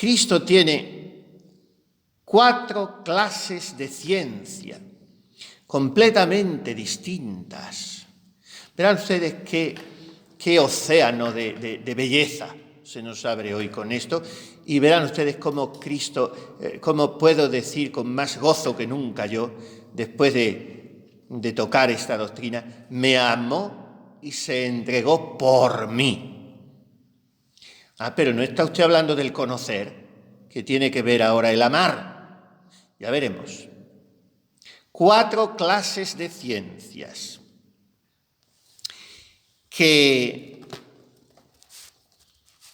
Cristo tiene 4 clases de ciencia completamente distintas. Verán ustedes qué océano de belleza se nos abre hoy con esto, y verán ustedes cómo Cristo, cómo puedo decir con más gozo que nunca yo, después de tocar esta doctrina, me amó y se entregó por mí. Pero no está usted hablando del conocer, que tiene que ver ahora el amar. Ya veremos. 4 clases de ciencias que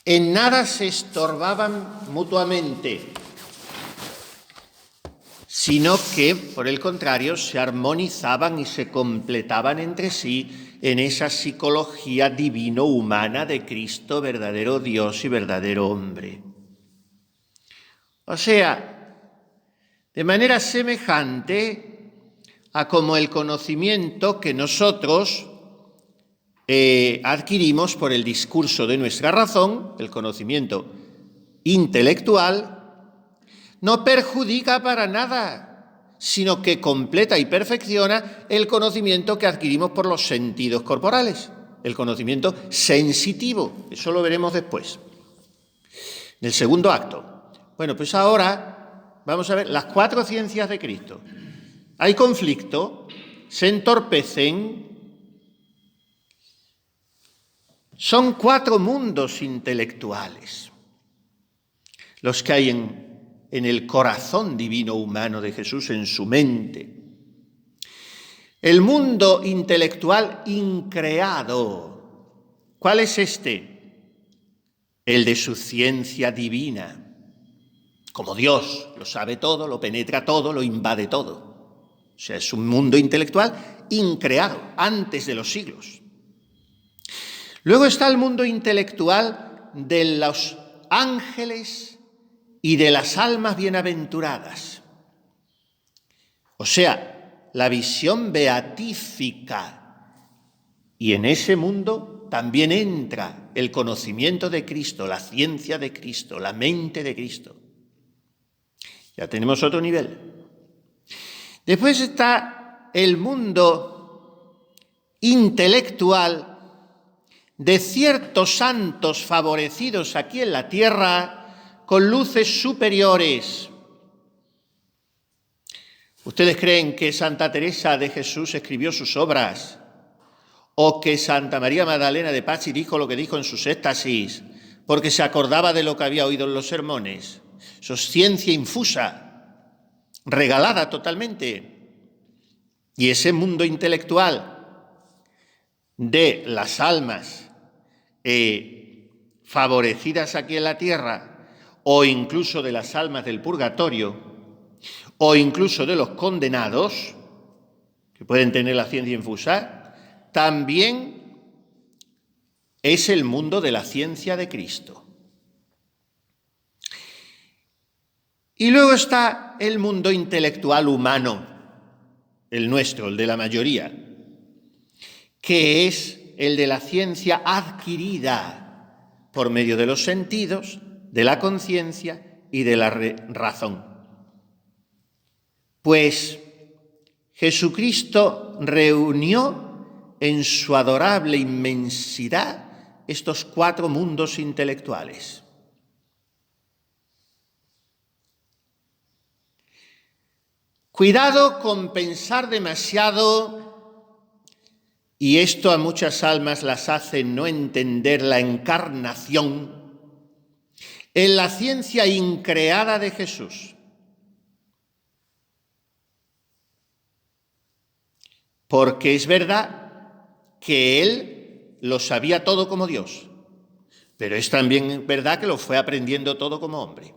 en nada se estorbaban mutuamente, sino que, por el contrario, se armonizaban y se completaban entre sí en esa psicología divino-humana de Cristo, verdadero Dios y verdadero hombre. O sea, de manera semejante a como el conocimiento que nosotros adquirimos por el discurso de nuestra razón, el conocimiento intelectual, no perjudica para nada, sino que completa y perfecciona el conocimiento que adquirimos por los sentidos corporales, el conocimiento sensitivo. Eso lo veremos después, en el segundo acto. Bueno, pues ahora vamos a ver las 4 ciencias de Cristo. Hay conflicto, se entorpecen. Son 4 mundos intelectuales los que hay en el corazón divino humano de Jesús, en su mente. El mundo intelectual increado. ¿Cuál es este? El de su ciencia divina. Como Dios lo sabe todo, lo penetra todo, lo invade todo. O sea, es un mundo intelectual increado, antes de los siglos. Luego está el mundo intelectual de los ángeles y de las almas bienaventuradas. O sea, la visión beatífica. Y en ese mundo también entra el conocimiento de Cristo, la ciencia de Cristo, la mente de Cristo. Ya tenemos otro nivel. Después está el mundo intelectual de ciertos santos favorecidos aquí en la tierra con luces superiores. ¿Ustedes creen que Santa Teresa de Jesús escribió sus obras? ¿O que Santa María Magdalena de Pazzi dijo lo que dijo en sus éxtasis porque se acordaba de lo que había oído en los sermones? Eso es ciencia infusa, regalada totalmente. Y ese mundo intelectual de las almas favorecidas aquí en la tierra, o incluso de las almas del purgatorio, o incluso de los condenados, que pueden tener la ciencia infusa, también es el mundo de la ciencia de Cristo. Y luego está el mundo intelectual humano, el nuestro, el de la mayoría, que es el de la ciencia adquirida por medio de los sentidos, de la conciencia y de la razón. Pues Jesucristo reunió en su adorable inmensidad estos 4 mundos intelectuales. Cuidado con pensar demasiado, y esto a muchas almas las hace no entender la encarnación, en la ciencia increada de Jesús. Porque es verdad que Él lo sabía todo como Dios, pero es también verdad que lo fue aprendiendo todo como hombre.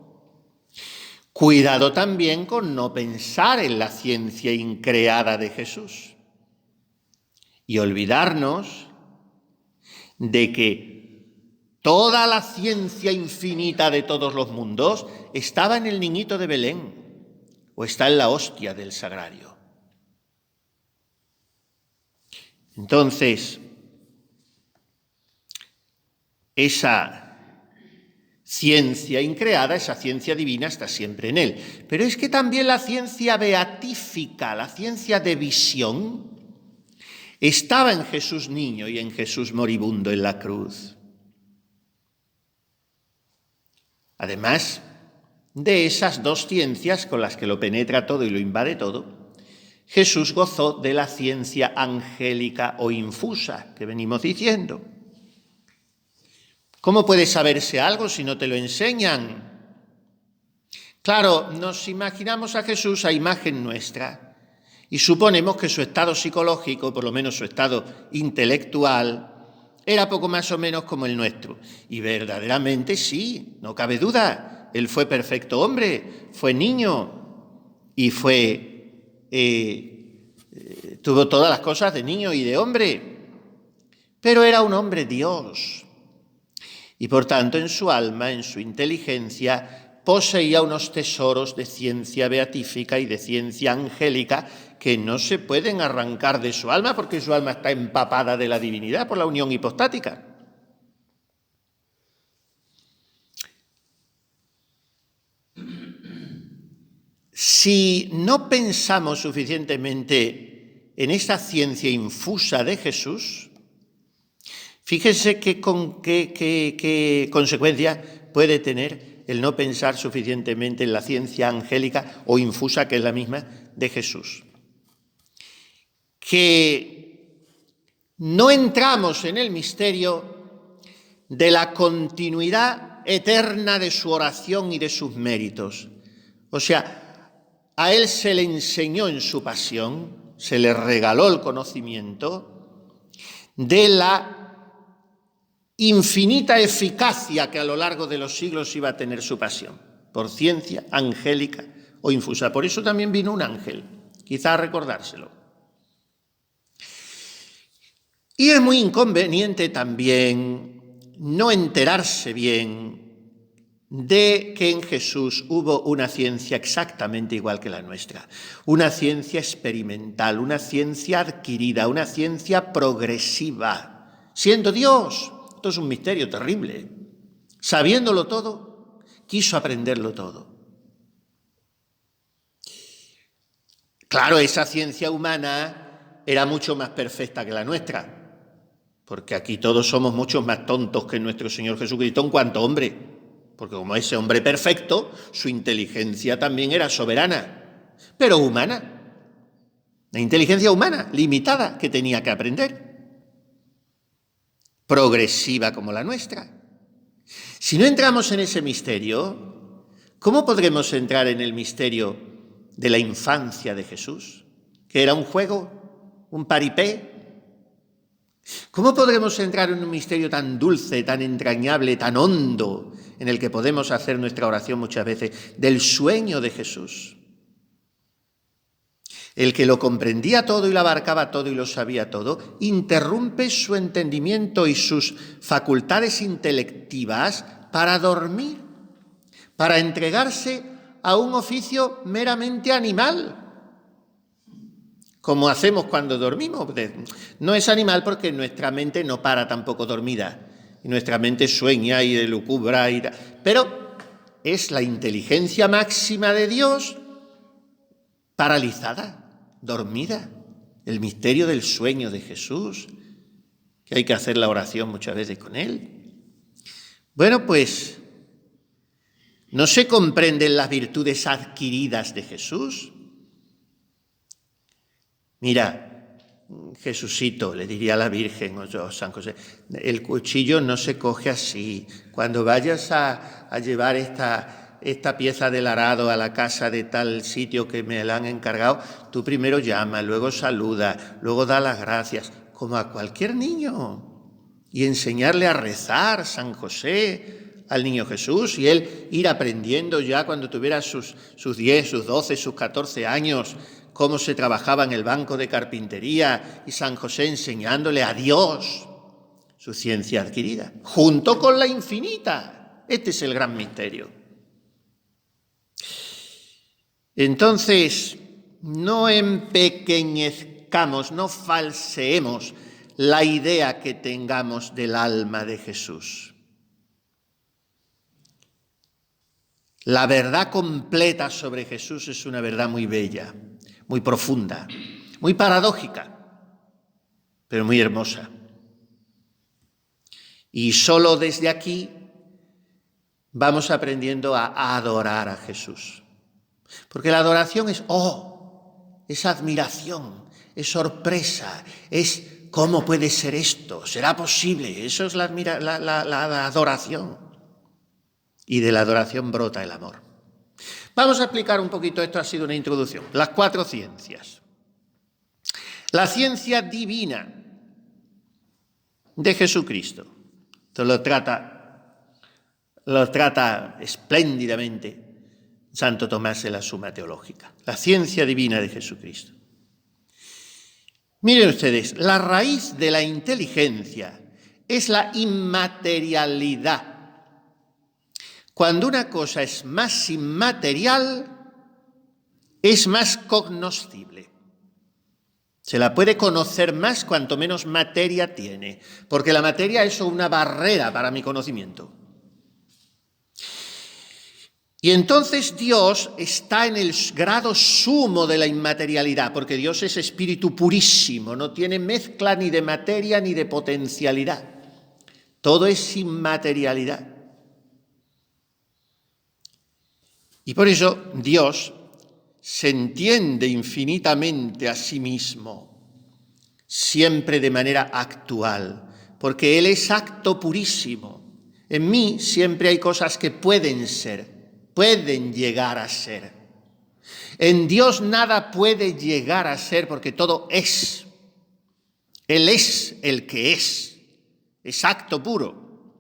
Cuidado también con no pensar en la ciencia increada de Jesús y olvidarnos de que toda la ciencia infinita de todos los mundos estaba en el niñito de Belén o está en la hostia del sagrario. Entonces, esa ciencia increada, esa ciencia divina está siempre en él. Pero es que también la ciencia beatífica, la ciencia de visión, estaba en Jesús niño y en Jesús moribundo en la cruz. Además de esas dos ciencias con las que lo penetra todo y lo invade todo, Jesús gozó de la ciencia angélica o infusa que venimos diciendo. ¿Cómo puede saberse algo si no te lo enseñan? Claro, nos imaginamos a Jesús a imagen nuestra y suponemos que su estado psicológico, por lo menos su estado intelectual, era poco más o menos como el nuestro. Y verdaderamente sí, no cabe duda. Él fue perfecto hombre, fue niño y tuvo todas las cosas de niño y de hombre. Pero era un hombre Dios. Y por tanto en su alma, en su inteligencia, poseía unos tesoros de ciencia beatífica y de ciencia angélica que no se pueden arrancar de su alma porque su alma está empapada de la divinidad por la unión hipostática. Si no pensamos suficientemente en esta ciencia infusa de Jesús, fíjense qué consecuencia puede tener el no pensar suficientemente en la ciencia angélica o infusa, que es la misma, de Jesús. Que no entramos en el misterio de la continuidad eterna de su oración y de sus méritos. O sea, a él se le enseñó en su pasión, se le regaló el conocimiento de la infinita eficacia que a lo largo de los siglos iba a tener su pasión, por ciencia angélica o infusa. Por eso también vino un ángel, quizá a recordárselo. Y es muy inconveniente también no enterarse bien de que en Jesús hubo una ciencia exactamente igual que la nuestra, una ciencia experimental, una ciencia adquirida, una ciencia progresiva, siendo Dios. Esto es un misterio terrible. Sabiéndolo todo, quiso aprenderlo todo. Claro, esa ciencia humana era mucho más perfecta que la nuestra, porque aquí todos somos mucho más tontos que nuestro Señor Jesucristo en cuanto hombre, porque como ese hombre perfecto, su inteligencia también era soberana, pero humana. La inteligencia humana, limitada, que tenía que aprender. Progresiva como la nuestra. Si no entramos en ese misterio, ¿cómo podremos entrar en el misterio de la infancia de Jesús? ¿Que era un juego? ¿Un paripé? ¿Cómo podremos entrar en un misterio tan dulce, tan entrañable, tan hondo, en el que podemos hacer nuestra oración muchas veces, del sueño de Jesús? El que lo comprendía todo y lo abarcaba todo y lo sabía todo, interrumpe su entendimiento y sus facultades intelectivas para dormir, para entregarse a un oficio meramente animal, como hacemos cuando dormimos. No es animal porque nuestra mente no para tampoco dormida, y nuestra mente sueña y elucubra, pero es la inteligencia máxima de Dios paralizada, dormida, el misterio del sueño de Jesús, que hay que hacer la oración muchas veces con él. Bueno, pues no se comprenden las virtudes adquiridas de Jesús. Mira, Jesucito, le diría a la Virgen o San José, el cuchillo no se coge así. Cuando vayas a llevar esta pieza del arado a la casa de tal sitio que me la han encargado, tú primero llama, luego saluda, luego da las gracias, como a cualquier niño, y enseñarle a rezar, San José, al niño Jesús, y él ir aprendiendo ya cuando tuviera sus 10, sus 12, sus 14 años, cómo se trabajaba en el banco de carpintería, y San José enseñándole a Dios su ciencia adquirida, junto con la infinita. Este es el gran misterio. Entonces, no empequeñezcamos, no falseemos la idea que tengamos del alma de Jesús. La verdad completa sobre Jesús es una verdad muy bella, muy profunda, muy paradójica, pero muy hermosa. Y solo desde aquí vamos aprendiendo a adorar a Jesús. Porque la adoración es es admiración, es sorpresa, es ¿cómo puede ser esto? ¿Será posible? Eso es la adoración. Y de la adoración brota el amor. Vamos a explicar un poquito, esto ha sido una introducción, las 4 ciencias. La ciencia divina de Jesucristo. Esto lo trata espléndidamente Santo Tomás en la Suma Teológica. La ciencia divina de Jesucristo. Miren ustedes, la raíz de la inteligencia es la inmaterialidad. Cuando una cosa es más inmaterial, es más cognoscible. Se la puede conocer más cuanto menos materia tiene, porque la materia es una barrera para mi conocimiento. Y entonces Dios está en el grado sumo de la inmaterialidad, porque Dios es espíritu purísimo, no tiene mezcla ni de materia ni de potencialidad. Todo es inmaterialidad. Y por eso Dios se entiende infinitamente a sí mismo, siempre de manera actual, porque Él es acto purísimo. En mí siempre hay cosas que pueden ser, pueden llegar a ser. En Dios nada puede llegar a ser porque todo es. Él es el que es acto puro.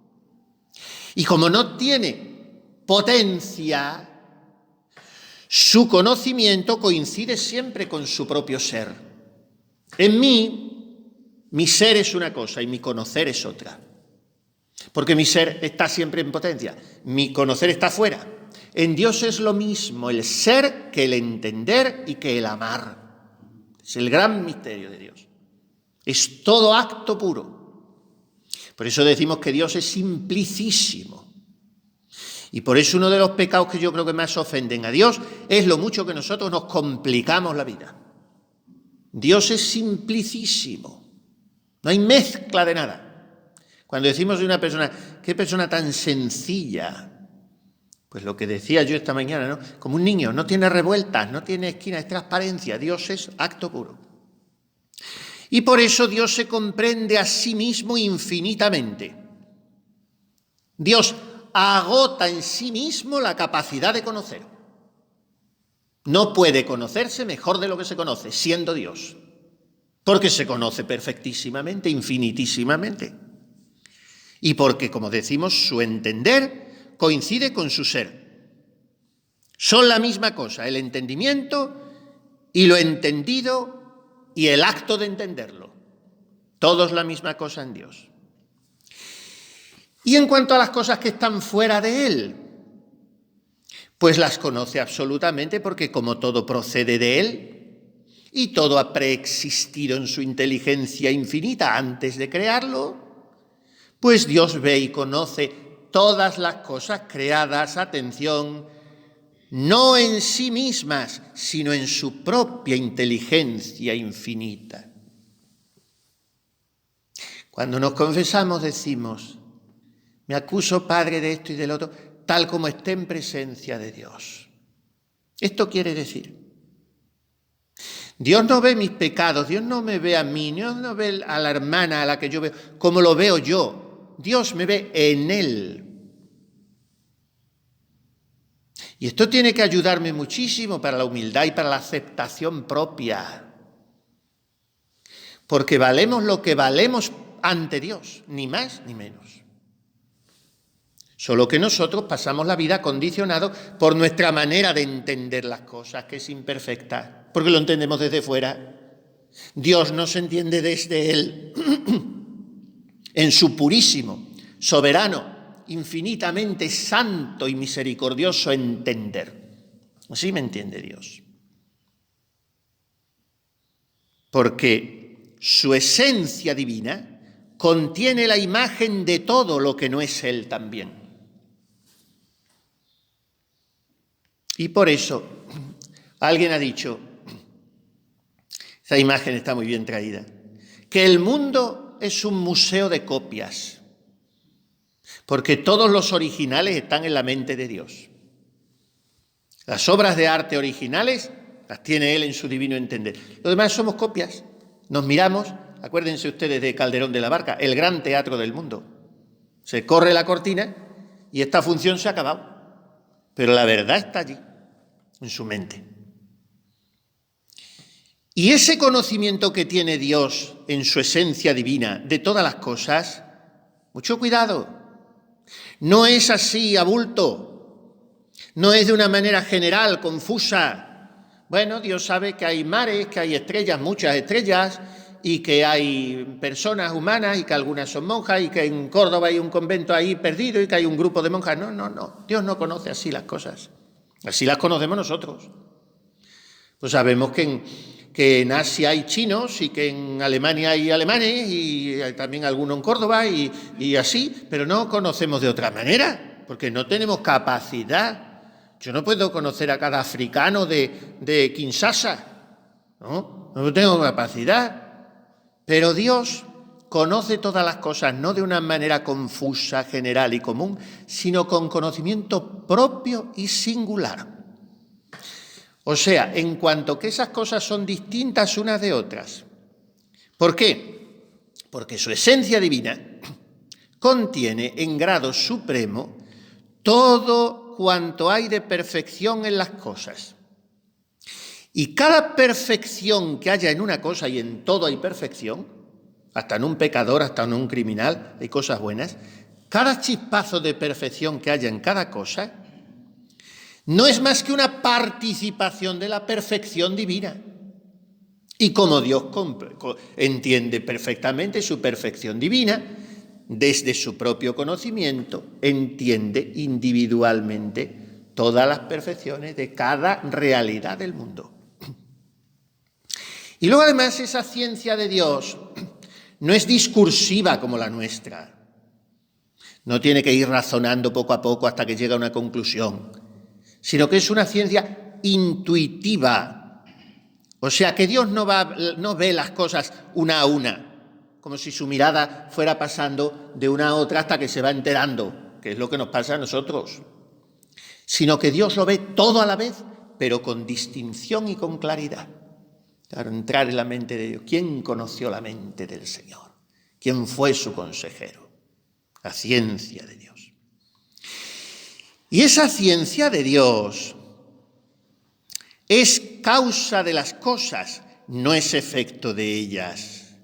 Y como no tiene potencia, su conocimiento coincide siempre con su propio ser. En mí, mi ser es una cosa y mi conocer es otra. Porque mi ser está siempre en potencia, mi conocer está fuera. En Dios es lo mismo el ser que el entender y que el amar. Es el gran misterio de Dios. Es todo acto puro. Por eso decimos que Dios es simplicísimo. Y por eso uno de los pecados que yo creo que más ofenden a Dios es lo mucho que nosotros nos complicamos la vida. Dios es simplicísimo. No hay mezcla de nada. Cuando decimos de una persona, qué persona tan sencilla, pues lo que decía yo esta mañana, ¿no? Como un niño, no tiene revueltas, no tiene esquinas, es transparencia. Dios es acto puro. Y por eso Dios se comprende a sí mismo infinitamente. Dios agota en sí mismo la capacidad de conocer. No puede conocerse mejor de lo que se conoce, siendo Dios, porque se conoce perfectísimamente, infinitísimamente. Y porque, como decimos, su entender coincide con su ser. Son la misma cosa, el entendimiento y lo entendido y el acto de entenderlo. Todos la misma cosa en Dios. Y en cuanto a las cosas que están fuera de Él, pues las conoce absolutamente porque como todo procede de Él y todo ha preexistido en su inteligencia infinita antes de crearlo, pues Dios ve y conoce todas las cosas creadas, atención, no en sí mismas, sino en su propia inteligencia infinita. Cuando nos confesamos decimos, me acuso, Padre, de esto y del otro, tal como esté en presencia de Dios. Esto quiere decir, Dios no ve mis pecados, Dios no me ve a mí, Dios no ve a la hermana a la que yo veo, como lo veo yo. Dios me ve en Él. Y esto tiene que ayudarme muchísimo para la humildad y para la aceptación propia. Porque valemos lo que valemos ante Dios, ni más ni menos. Solo que nosotros pasamos la vida condicionados por nuestra manera de entender las cosas, que es imperfecta, porque lo entendemos desde fuera. Dios no se entiende desde Él, en su purísimo, soberano, infinitamente santo y misericordioso entender. Así me entiende Dios. Porque su esencia divina contiene la imagen de todo lo que no es Él también. Y por eso alguien ha dicho, esa imagen está muy bien traída, que el mundo es un museo de copias, porque todos los originales están en la mente de Dios. Las obras de arte originales las tiene Él en su divino entender. Los demás somos copias. Nos miramos, acuérdense ustedes de Calderón de la Barca, el gran teatro del mundo. Se corre la cortina y esta función se ha acabado. Pero la verdad está allí, en su mente. Y ese conocimiento que tiene Dios en su esencia divina de todas las cosas, mucho cuidado, no es así a bulto. No es de una manera general, confusa. Bueno, Dios sabe que hay mares, que hay estrellas, muchas estrellas, y que hay personas humanas, y que algunas son monjas, y que en Córdoba hay un convento ahí perdido, y que hay un grupo de monjas. No. Dios no conoce así las cosas. Así las conocemos nosotros. Pues sabemos que en Asia hay chinos, y que en Alemania hay alemanes, y hay también algunos en Córdoba, y así, pero no conocemos de otra manera, porque no tenemos capacidad. Yo no puedo conocer a cada africano de Kinshasa, no tengo capacidad. Pero Dios conoce todas las cosas, no de una manera confusa, general y común, sino con conocimiento propio y singular. O sea, en cuanto que esas cosas son distintas unas de otras. ¿Por qué? Porque su esencia divina contiene en grado supremo todo cuanto hay de perfección en las cosas. Y cada perfección que haya en una cosa, y en todo hay perfección, hasta en un pecador, hasta en un criminal, hay cosas buenas, cada chispazo de perfección que haya en cada cosa, no es más que una participación de la perfección divina. Y como Dios entiende perfectamente su perfección divina, desde su propio conocimiento, entiende individualmente todas las perfecciones de cada realidad del mundo. Y luego además esa ciencia de Dios no es discursiva como la nuestra. No tiene que ir razonando poco a poco hasta que llega a una conclusión, sino que es una ciencia intuitiva. O sea, que Dios no ve las cosas una a una, como si su mirada fuera pasando de una a otra hasta que se va enterando, que es lo que nos pasa a nosotros, sino que Dios lo ve todo a la vez, pero con distinción y con claridad. Claro, entrar en la mente de Dios. ¿Quién conoció la mente del Señor? ¿Quién fue su consejero? La ciencia de Dios. Y esa ciencia de Dios es causa de las cosas, no es efecto de ellas.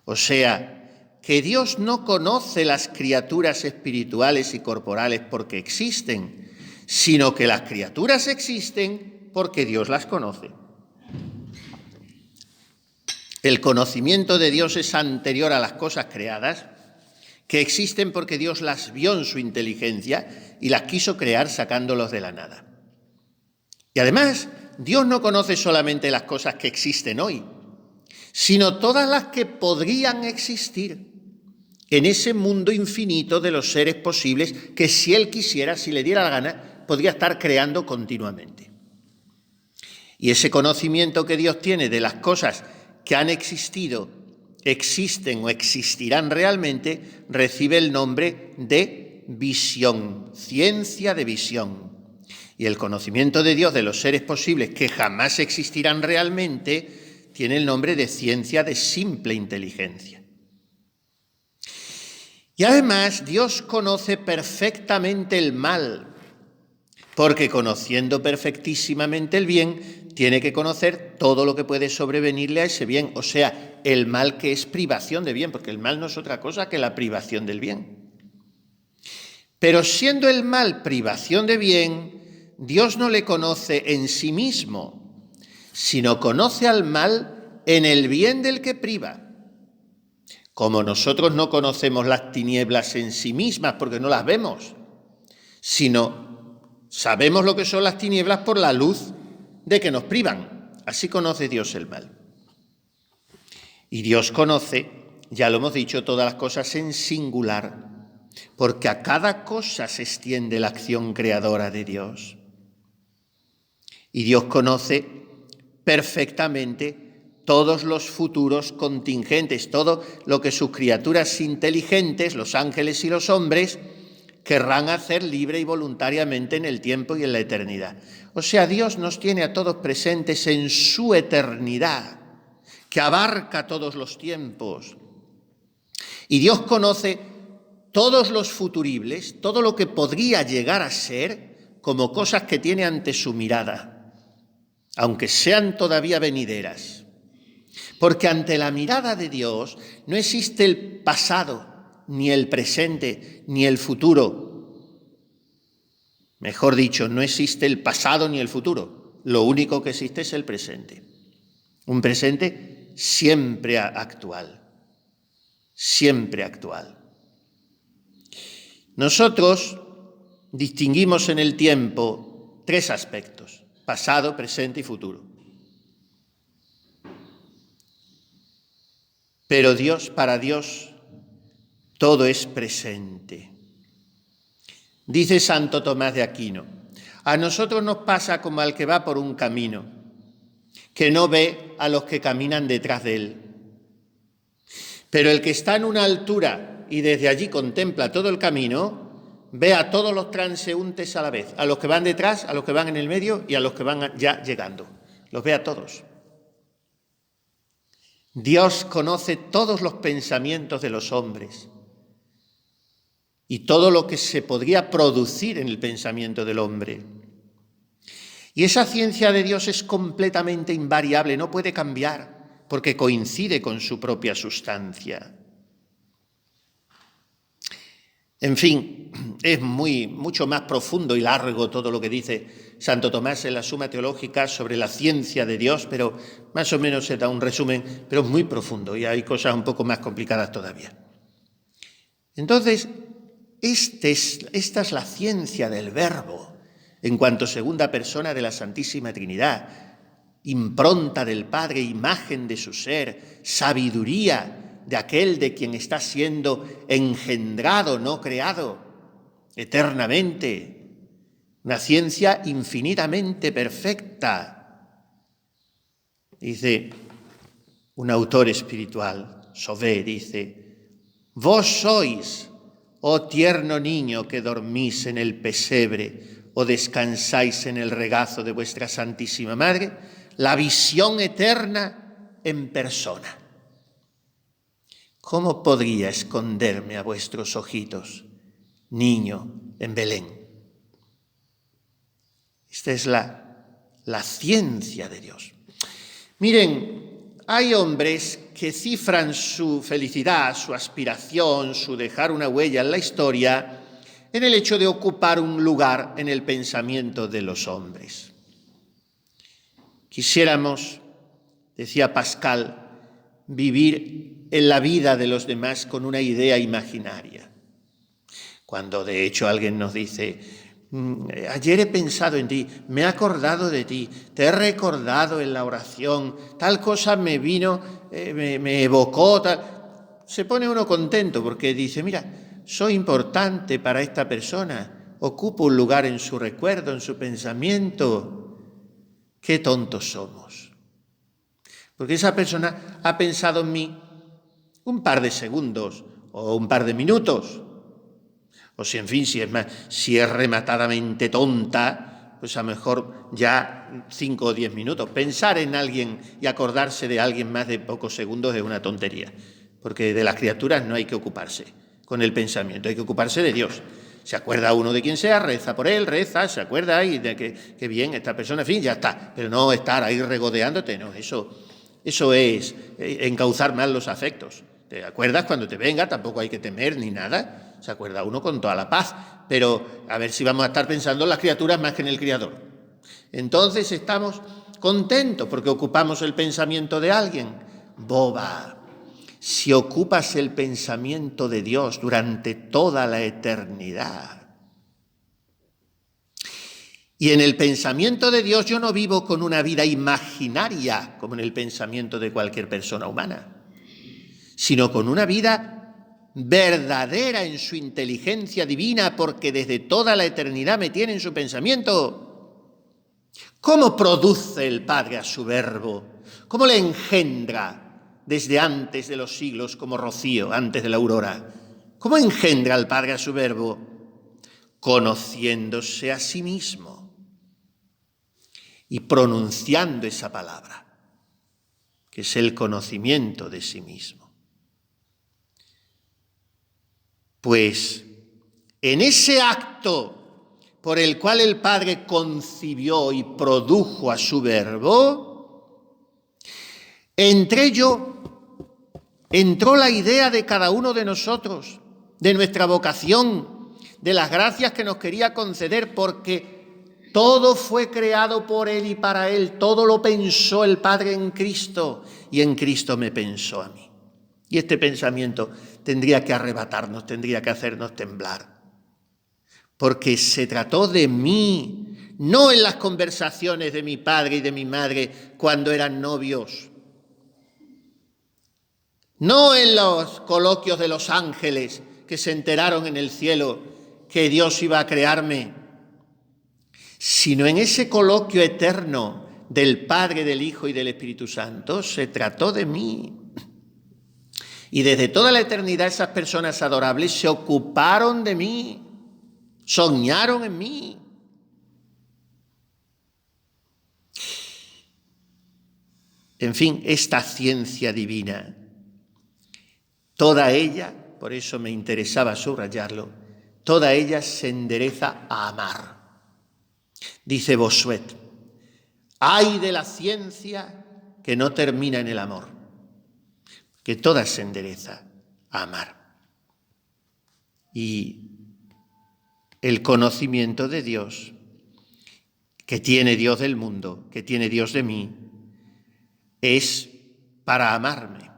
O sea, que Dios no conoce las criaturas espirituales y corporales porque existen, sino que las criaturas existen porque Dios las conoce. El conocimiento de Dios es anterior a las cosas creadas, que existen porque Dios las vio en su inteligencia y las quiso crear sacándolos de la nada. Y además, Dios no conoce solamente las cosas que existen hoy, sino todas las que podrían existir en ese mundo infinito de los seres posibles que si Él quisiera, si le diera la gana, podría estar creando continuamente. Y ese conocimiento que Dios tiene de las cosas que han existido, existen o existirán realmente, recibe el nombre de visión, ciencia de visión. Y el conocimiento de Dios de los seres posibles que jamás existirán realmente tiene el nombre de ciencia de simple inteligencia. Y además Dios conoce perfectamente el mal, porque conociendo perfectísimamente el bien, tiene que conocer todo lo que puede sobrevenirle a ese bien, o sea, el mal que es privación de bien, porque el mal no es otra cosa que la privación del bien. Pero siendo el mal privación de bien, Dios no le conoce en sí mismo, sino conoce al mal en el bien del que priva. Como nosotros no conocemos las tinieblas en sí mismas porque no las vemos, sino sabemos lo que son las tinieblas por la luz de que nos privan. Así conoce Dios el mal. Y Dios conoce, ya lo hemos dicho, todas las cosas en singular, porque a cada cosa se extiende la acción creadora de Dios. Y Dios conoce perfectamente todos los futuros contingentes, todo lo que sus criaturas inteligentes, los ángeles y los hombres, querrán hacer libre y voluntariamente en el tiempo y en la eternidad. O sea, Dios nos tiene a todos presentes en su eternidad, que abarca todos los tiempos. Y Dios conoce todos los futuribles, todo lo que podría llegar a ser, como cosas que tiene ante su mirada, aunque sean todavía venideras. Porque ante la mirada de Dios no existe el pasado, ni el presente, ni el futuro. Mejor dicho, no existe el pasado ni el futuro. Lo único que existe es el presente. Un presente siempre actual. Siempre actual. Nosotros distinguimos en el tiempo 3 aspectos: pasado, presente y futuro. Pero para Dios, todo es presente. Dice Santo Tomás de Aquino: a nosotros nos pasa como al que va por un camino, que no ve a los que caminan detrás de él. Pero el que está en una altura y desde allí contempla todo el camino, ve a todos los transeúntes a la vez, a los que van detrás, a los que van en el medio y a los que van ya llegando. Los ve a todos. Dios conoce todos los pensamientos de los hombres y todo lo que se podría producir en el pensamiento del hombre. Y esa ciencia de Dios es completamente invariable, no puede cambiar, porque coincide con su propia sustancia. En fin, es mucho más profundo y largo todo lo que dice Santo Tomás en la Suma Teológica sobre la ciencia de Dios, pero más o menos se da un resumen, pero es muy profundo y hay cosas un poco más complicadas todavía. Entonces, esta es la ciencia del Verbo, en cuanto segunda persona de la Santísima Trinidad, impronta del Padre, imagen de su ser, sabiduría de aquel de quien está siendo engendrado, no creado, eternamente. Una ciencia infinitamente perfecta. Dice un autor espiritual, Sauvé, dice: vos sois, oh tierno niño que dormís en el pesebre o descansáis en el regazo de vuestra Santísima Madre, la visión eterna en persona. ¿Cómo podría esconderme a vuestros ojitos, niño en Belén? Esta es la ciencia de Dios. Miren, hay hombres que cifran su felicidad, su aspiración, su dejar una huella en la historia, en el hecho de ocupar un lugar en el pensamiento de los hombres. Quisiéramos, decía Pascal, vivir en la vida de los demás con una idea imaginaria. Cuando de hecho alguien nos dice: ayer he pensado en ti, me he acordado de ti, te he recordado en la oración, tal cosa me vino, me evocó, tal. Se pone uno contento porque dice: mira, soy importante para esta persona, ocupo un lugar en su recuerdo, en su pensamiento. Qué tontos somos. Porque esa persona ha pensado en mí un par de segundos o un par de minutos. O si, en fin, si es rematadamente tonta, pues a lo mejor ya 5 o 10 minutos. Pensar en alguien y acordarse de alguien más de pocos segundos es una tontería, porque de las criaturas no hay que ocuparse con el pensamiento, hay que ocuparse de Dios. Se acuerda uno de quien sea, reza por él, se acuerda y de que bien, esta persona, en fin, ya está. Pero no estar ahí regodeándote, no, eso es encauzar mal los afectos. ¿Te acuerdas cuando te venga? Tampoco hay que temer ni nada. Se acuerda uno con toda la paz. Pero a ver si vamos a estar pensando en las criaturas más que en el Criador. Entonces estamos contentos porque ocupamos el pensamiento de alguien. Boba. Si ocupas el pensamiento de Dios durante toda la eternidad. Y en el pensamiento de Dios yo no vivo con una vida imaginaria, como en el pensamiento de cualquier persona humana, sino con una vida verdadera en su inteligencia divina, porque desde toda la eternidad me tiene en su pensamiento. ¿Cómo produce el Padre a su Verbo? ¿Cómo le engendra desde antes de los siglos como rocío, antes de la aurora? ¿Cómo engendra el Padre a su Verbo? Conociéndose a sí mismo y pronunciando esa palabra, que es el conocimiento de sí mismo. Pues en ese acto por el cual el Padre concibió y produjo a su Verbo, entró la idea de cada uno de nosotros, de nuestra vocación, de las gracias que nos quería conceder, porque todo fue creado por Él y para Él, todo lo pensó el Padre en Cristo y en Cristo me pensó a mí. Y este pensamiento tendría que arrebatarnos, tendría que hacernos temblar. Porque se trató de mí, no en las conversaciones de mi padre y de mi madre cuando eran novios, no en los coloquios de los ángeles que se enteraron en el cielo que Dios iba a crearme, sino en ese coloquio eterno del Padre, del Hijo y del Espíritu Santo. Se trató de mí. Y desde toda la eternidad esas personas adorables se ocuparon de mí. Soñaron en mí. En fin, esta ciencia divina, toda ella, por eso me interesaba subrayarlo, toda ella se endereza a amar. Dice Bossuet, ay de la ciencia que no termina en el amor, que toda se endereza a amar. Y el conocimiento de Dios, que tiene Dios del mundo, que tiene Dios de mí, es para amarme.